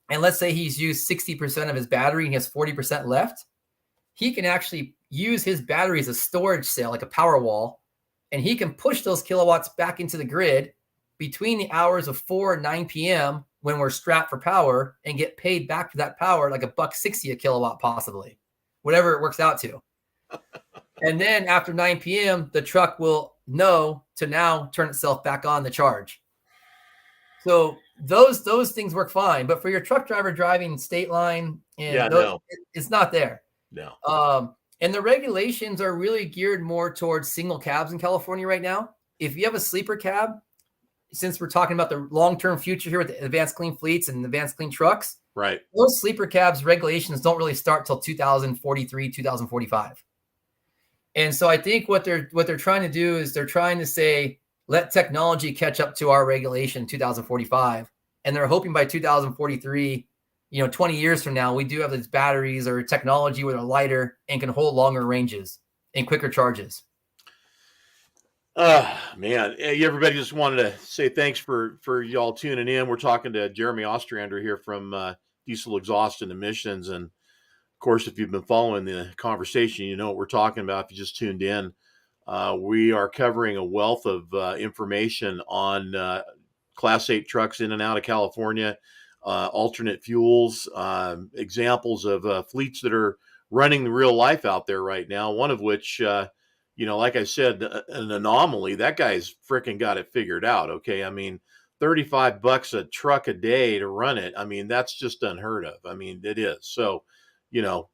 and let's say he's used 60% of his battery and he has 40% left, he can actually use his battery as a storage cell, like a power wall, and he can push those kilowatts back into the grid between the hours of 4 and 9 p.m. when we're strapped for power and get paid back for that power like $1.60 a kilowatt possibly, whatever it works out to. And then after 9 p.m., the truck will know to now turn itself back on the charge. So those things work fine. But for your truck driver driving state line, it's not there. No. And the regulations are really geared more towards single cabs in California right now. If you have a sleeper cab, since we're talking about the long-term future here with the advanced clean fleets and advanced clean trucks, right? Those sleeper cabs regulations don't really start till 2043, 2045. And so I think what they're trying to do is they're trying to say, let technology catch up to our regulation in 2045. And they're hoping by 2043, 20 years from now, we do have these batteries or technology where they're lighter and can hold longer ranges and quicker charges. Man, everybody, just wanted to say thanks for y'all tuning in. We're talking to Jeramy Ostrander here from Diesel Exhaust and Emissions, and of course, if you've been following the conversation, you know what we're talking about. If you just tuned in, we are covering a wealth of information on Class 8 trucks in and out of California, alternate fuels, examples of fleets that are running the real life out there right now. One of which, like I said, an anomaly. That guy's freaking got it figured out. Okay. I mean, $35 a truck a day to run it. I mean, that's just unheard of. I mean, it is. So, you know,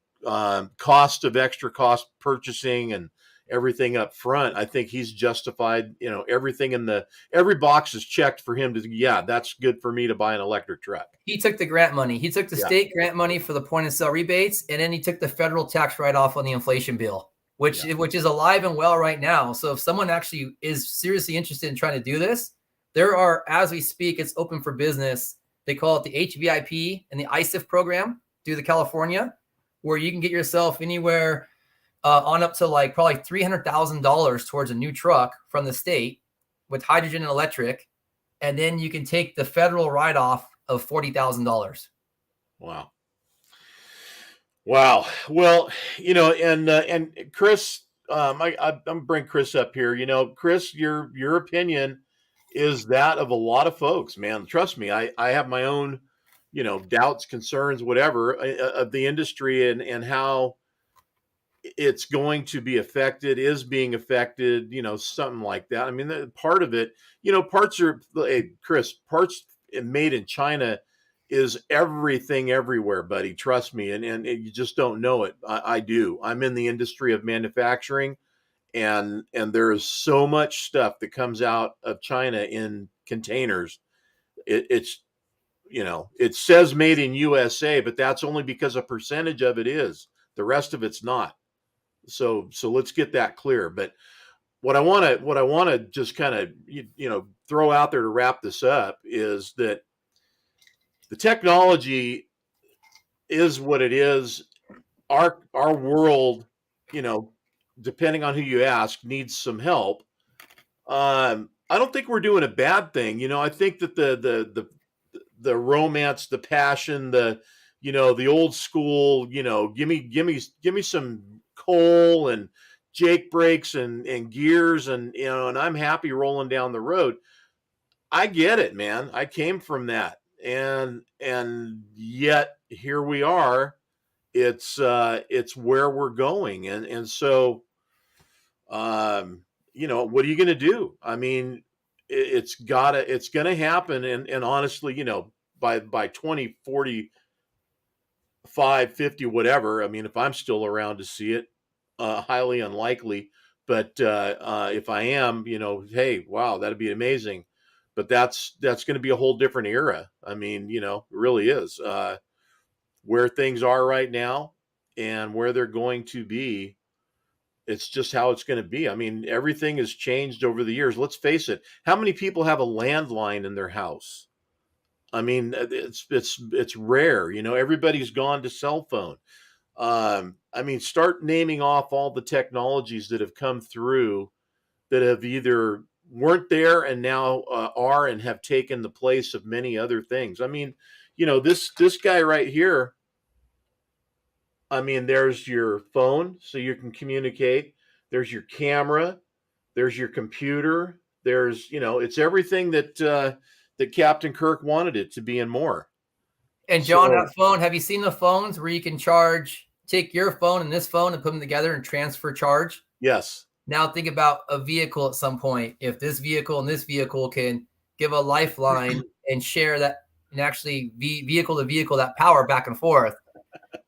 cost of extra cost purchasing and everything up front, I think he's justified. Everything every box is checked for him to, yeah, that's good for me to buy an electric truck. He took the grant money. He took the state grant money for the point of sale rebates, and then he took the federal tax write-off on the inflation bill, which is alive and well right now. So if someone actually is seriously interested in trying to do this, there are, as we speak, it's open for business. They call it the HVIP and the ISIF program through the California, where you can get yourself anywhere on up to like probably $300,000 towards a new truck from the state with hydrogen and electric. And then you can take the federal write-off of $40,000. Wow. Well, and Chris, I'm gonna bring Chris up here. Chris, your opinion is that of a lot of folks, man. Trust me, I have my own, doubts, concerns, whatever, of the industry and how it's going to be affected, is being affected, something like that. I mean, part of it, parts are, hey, Chris, parts made in China is everything everywhere, buddy. Trust me. And you just don't know it. I do. I'm in the industry of manufacturing, and there is so much stuff that comes out of China in containers. It's, it says made in USA, but that's only because a percentage of it is. The rest of it's not. So let's get that clear. But what I want to just kind of throw out there to wrap this up is that the technology is what it is. Our world, depending on who you ask, needs some help. I don't think we're doing a bad thing. I think that the romance, the passion, the old school, give me some coal and Jake brakes and gears and I'm happy rolling down the road. I get it, man. I came from that. And yet here we are. It's where we're going. And so what are you going to do? I mean, it's going to happen. And honestly, by 2040, 50, whatever. I mean, if I'm still around to see it, highly unlikely. But if I am, hey, wow, that'd be amazing. But that's going to be a whole different era. I mean, it really is. Where things are right now and where they're going to be, it's just how it's going to be. I mean, everything has changed over the years. Let's face it. How many people have a landline in their house? I mean, it's rare. Everybody's gone to cell phone. I mean, start naming off all the technologies that have come through that have either weren't there and now are and have taken the place of many other things. I mean, this guy right here. I mean, there's your phone so you can communicate. There's your camera. There's your computer. There's, it's everything that Captain Kirk wanted it to be and more. And John, that phone, have you seen the phones where you can take your phone and this phone and put them together and transfer charge? Yes. Now think about a vehicle at some point. If this vehicle and this vehicle can give a lifeline and share that, and actually vehicle to vehicle, that power back and forth,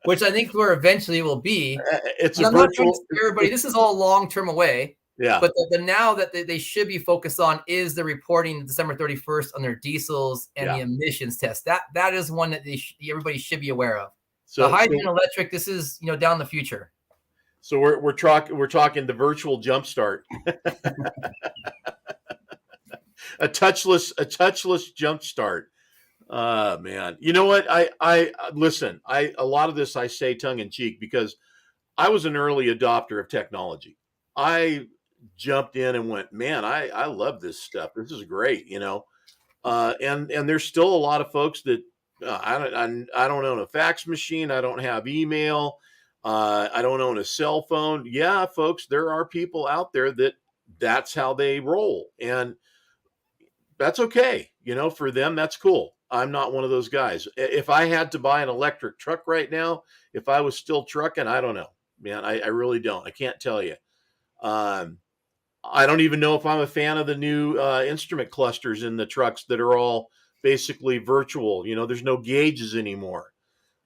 which I think where eventually it will be. It's a virtual. Everybody, this is all long-term away. Yeah. But the now that they should be focused on is the reporting December 31st on their diesels and the emissions test. That is one that everybody should be aware of. So the hydrogen electric, this is down the future. So we're talking the virtual jump start. a touchless jump start. Man. You know what? I listen, a lot of this I say tongue in cheek because I was an early adopter of technology. I jumped in and went, man, I love this stuff. This is great, and there's still a lot of folks that I don't own a fax machine. I don't have email. I don't own a cell phone. Yeah, folks, there are people out there that's how they roll, and that's okay. For them, that's cool. I'm not one of those guys. If I had to buy an electric truck right now, if I was still trucking, I don't know, man. I really don't. I can't tell you. Um, I don't even know if I'm a fan of the new instrument clusters in the trucks that are all basically virtual. There's no gauges anymore.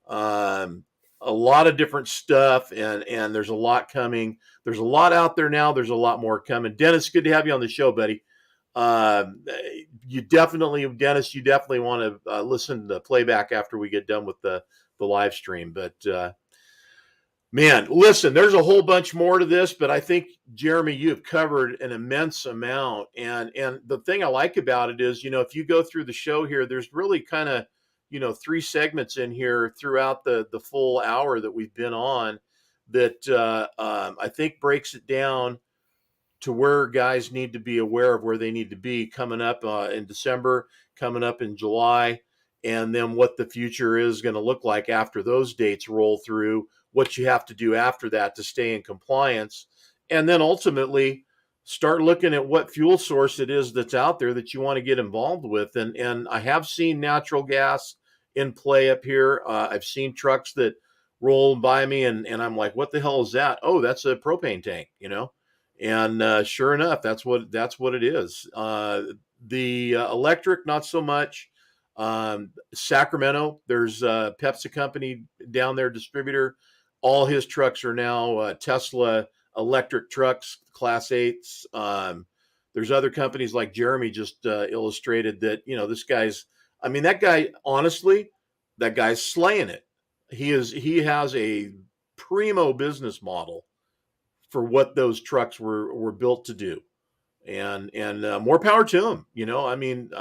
Um, a lot of different stuff, and there's a lot coming. There's a lot out there now. There's a lot more coming. Dennis, good to have you on the show, buddy. Um, Dennis, you definitely want to listen to playback after we get done with the live stream. But man, listen, there's a whole bunch more to this, but I think, Jeramy, you have covered an immense amount. And the thing I like about it is, if you go through the show here, there's really kind of, 3 segments in here throughout the full hour that we've been on that I think breaks it down to where guys need to be aware of where they need to be coming up in December, coming up in July, and then what the future is going to look like after those dates roll through, what you have to do after that to stay in compliance, and then ultimately start looking at what fuel source it is that's out there that you want to get involved with. And I have seen natural gas in play up here. I've seen trucks that roll by me, and I'm like, what the hell is that? Oh, that's a propane tank, And sure enough, that's what it is. The electric, not so much. Sacramento, there's a Pepsi company down there, distributor. All his trucks are now Tesla electric trucks, Class 8s. There's other companies like Jeramy just illustrated that, this guy's, that guy, honestly, that guy's slaying it. He has a primo business model for what those trucks were built to do, and more power to him. And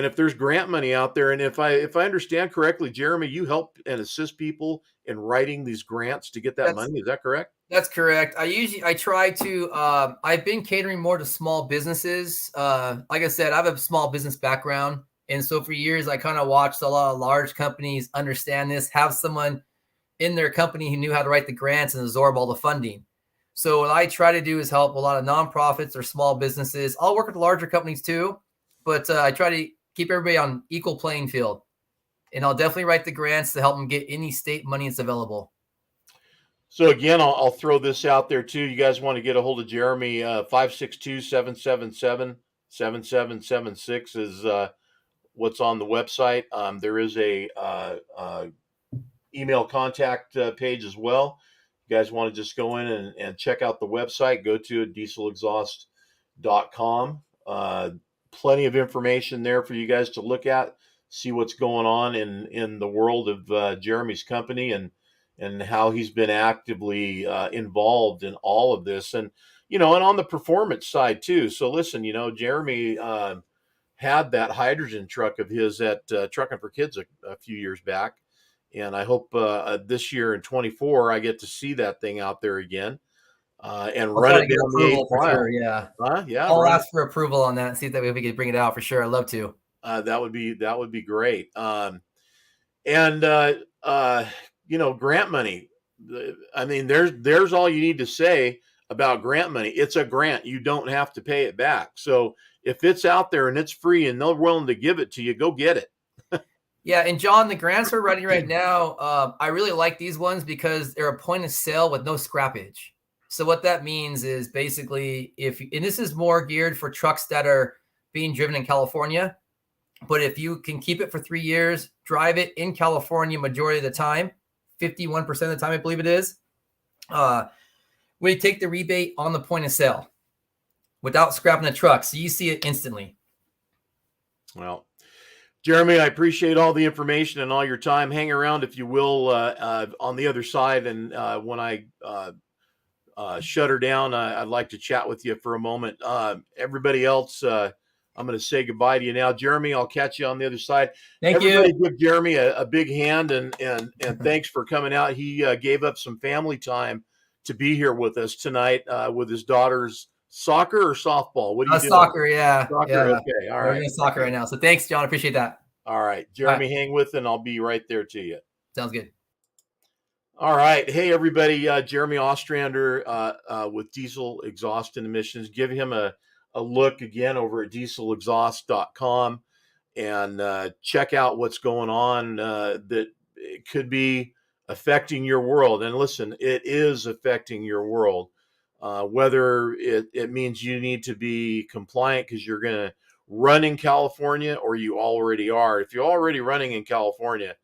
if there's grant money out there, and if I understand correctly, Jeramy, you help and assist people in writing these grants to get that money. Is that correct? That's correct. I try to, I've been catering more to small businesses. Like I said, I have a small business background. And so for years, I kind of watched a lot of large companies understand this, have someone in their company who knew how to write the grants and absorb all the funding. So what I try to do is help a lot of nonprofits or small businesses. I'll work with larger companies too, but I try to keep everybody on equal playing field. And I'll definitely write the grants to help them get any state money that's available. So again, I'll throw this out there too. You guys want to get a hold of Jeramy, 562-777-7776 is what's on the website. There is a email contact page as well. You guys want to just go in and check out the website, go to dieselexhaust.com. Plenty of information there for you guys to look at, see what's going on in the world of Jeramy's company and how he's been actively involved in all of this. And on the performance side too. So listen, Jeramy had that hydrogen truck of his at Trucking for Kids a few years back. And I hope this year in 24, I get to see that thing out there again and run it down the 8 mile. Sure, yeah. Yeah. I'll ask for approval on that and see if we could bring it out for sure. I'd love to. That would be great. Grant money. There's all you need to say about grant money. It's a grant. You don't have to pay it back. So if it's out there and it's free and they're willing to give it to you, go get it. Yeah, and John, the grants we're running right now, I really like these ones because they're a point of sale with no scrappage. So what that means is basically and this is more geared for trucks that are being driven in California, but if you can keep it for 3 years, drive it in California majority of the time, 51% of the time, I believe it is, we take the rebate on the point of sale without scrapping the truck. So you see it instantly. Well, Jeramy, I appreciate all the information and all your time. Hang around, if you will, on the other side. And when I shut her down, I'd like to chat with you for a moment. Everybody else, I'm going to say goodbye to you now. Jeramy, I'll catch you on the other side. Thank you. Give Jeramy a big hand and thanks for coming out. He gave up some family time to be here with us tonight with his daughter's soccer or softball. What are you doing? Soccer, yeah. Soccer, Yeah. okay. All We're right. doing soccer right now. So thanks, John. Appreciate that. All right. Jeremy, hang with, and I'll be right there to you. Sounds good. All right. Hey, everybody. Jeremy Ostrander with Diesel Exhaust and Emissions. Give him a look again over at dieselexhaust.com and check out what's going on that it could be affecting your world. And listen, it is affecting your world. Whether it means you need to be compliant because you're going to run in California or you already are. If you're already running in California,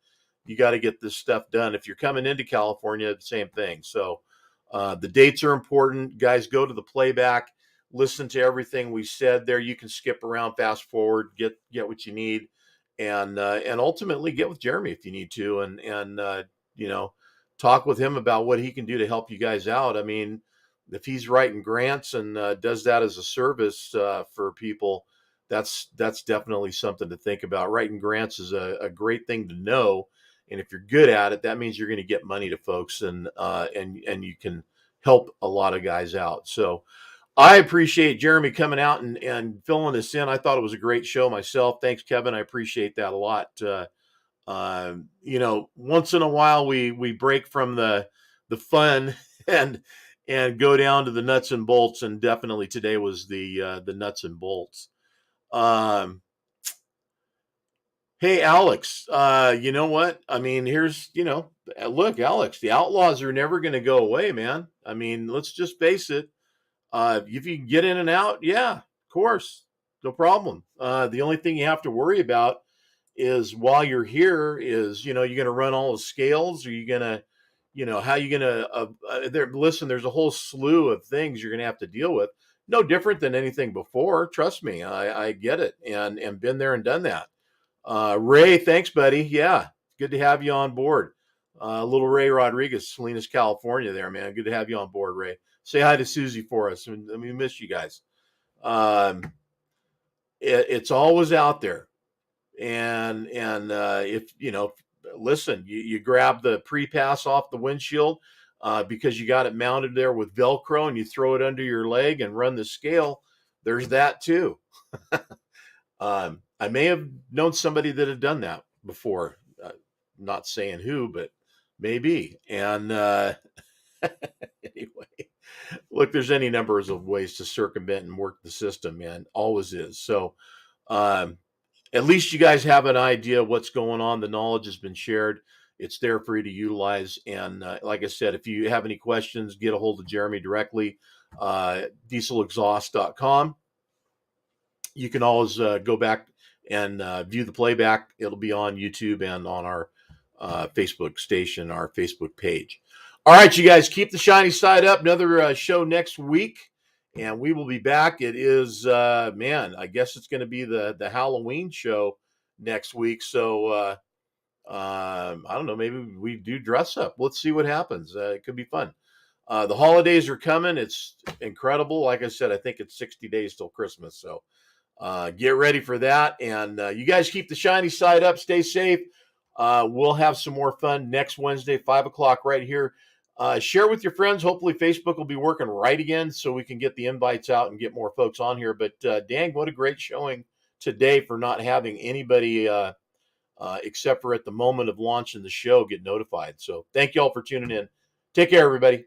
you got to get this stuff done. If you're coming into California, the same thing. So the dates are important. Guys, go to the playback, listen to everything we said there. You can skip around, fast forward, get what you need, and ultimately get with Jeremy if you need to, and talk with him about what he can do to help you guys out. I mean, if he's writing grants and does that as a service for people, that's definitely something to think about. Writing grants is a great thing to know. And if you're good at it, that means you're going to get money to folks, and you can help a lot of guys out. So I appreciate Jeremy coming out and filling us in. I thought it was a great show myself. Thanks, Kevin. I appreciate that a lot. Once in a while we break from the fun and go down to the nuts and bolts. And definitely today was the nuts and bolts. Hey, Alex, you know what? I mean, here's, look, Alex, the outlaws are never going to go away, man. I mean, let's just face it. If you can get in and out, yeah, of course, no problem. The only thing you have to worry about is while you're here is, you're going to run all the scales, or you're going to, how you going to, listen, there's a whole slew of things you're going to have to deal with. No different than anything before. Trust me. I get it and been there and done that. Ray, thanks, buddy. Yeah, good to have you on board. Little Ray Rodriguez, Salinas, California there, man. Good to have you on board, Ray. Say hi to Susie for us. We miss you guys. It's always out there. And if, listen, you grab the pre-pass off the windshield because you got it mounted there with Velcro and you throw it under your leg and run the scale. There's that too. I may have known somebody that had done that before. Not saying who, but maybe. And anyway, look, there's any numbers of ways to circumvent and work the system, man. Always is. So at least you guys have an idea of what's going on. The knowledge has been shared. It's there for you to utilize. And like I said, if you have any questions, get a hold of Jeremy directly, dieselexhaust.com. You can always go back and view the playback. It'll be on YouTube and on our Facebook station, our Facebook page. All right, you guys, keep the shiny side up. Another show next week, and we will be back. It is, I guess it's going to be the Halloween show next week. So I don't know, maybe we do dress up. Let's see what happens. It could be fun. The holidays are coming. It's incredible. Like I said, I think it's 60 days till Christmas. So get ready for that. And you guys keep the shiny side up. Stay safe. We'll have some more fun next Wednesday, 5 o'clock right here. Share with your friends. Hopefully Facebook will be working right again so we can get the invites out and get more folks on here. But dang, what a great showing today for not having anybody except for at the moment of launching the show get notified. So thank you all for tuning in. Take care, everybody.